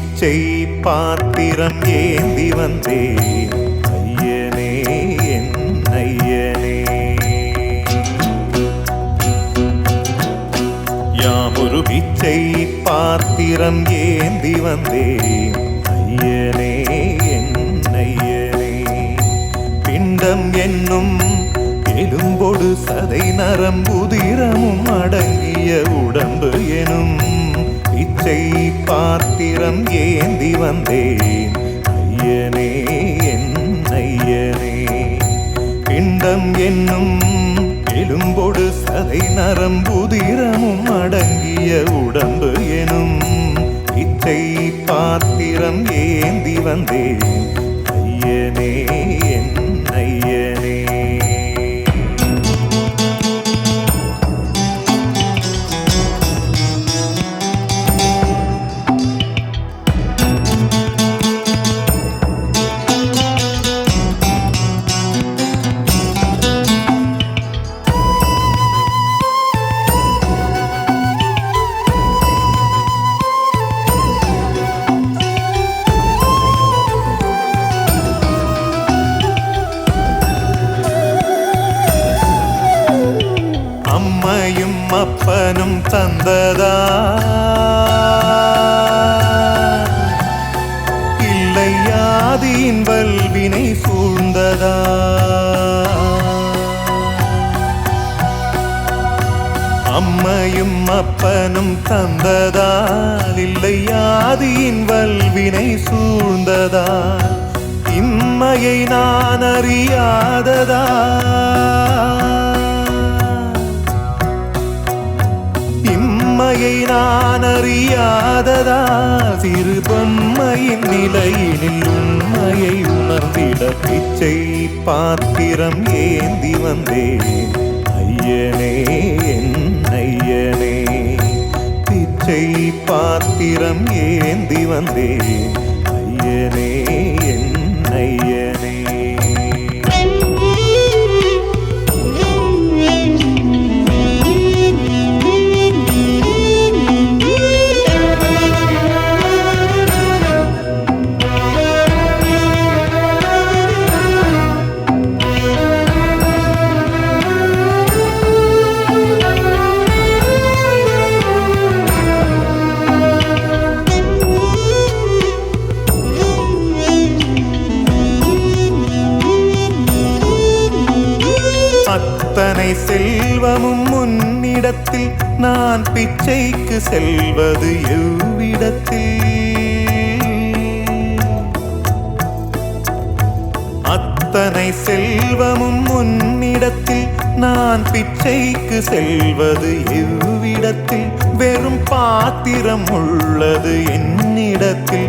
பிச்சை பாத்திரம் ஏந்தி வந்தேன் ஐயனே என் ஐயனே. யாமொரு பிச்சை பாத்திரம் ஏந்தி வந்தேன் ஐயனே என் ஐயனே. பிண்டம் என்னும் எலும்பொடு சதை நரம்புதிரமும் அடங்கிய உடம்பு எனும் பிச்சை பாத்திரம் ஏந்தி வந்தேன் ஐயனே என் ஐயனே. பிண்டம் என்னும் எலும்பொடு சதை நரம்புதிரமும் அடங்கிய உடம்பு எனும் பிச்சை பாத்திரம் ஏந்தி வந்தேன் ஐயனே என் ஐயனே. அம்மையும் அப்பனும் தந்ததா இல்லை ஆதியின் வல்வினை சூழ்ந்ததா. அம்மையும் அப்பனும் தந்ததால் இல்லை ஆதியின் வல்வினை சூழ்ந்ததா. இம்மையை நான் அறியாததா இம்மையை நான் அறியாததா. சிறு பொம்மையின் நிலையினில் உண்மையை உணர்ந்திட பிச்சை பாத்திரம் ஏந்தி வந்தேன் ஐயனே என் ஐயனே. பிச்சை பாத்திரம் ஏந்தி வந்தேன் ஐயனே என் ஐயனே. அத்தனை செல்வமும் முன்னிடத்தில் நான் பிச்சைக்கு செல்வது எவ்விடத்தில். அத்தனை செல்வமும் முன்னிடத்தில் நான் பிச்சைக்கு செல்வது எவ்விடத்தில். வெறும் பாத்திரம் உள்ளது என்னிடத்தில்.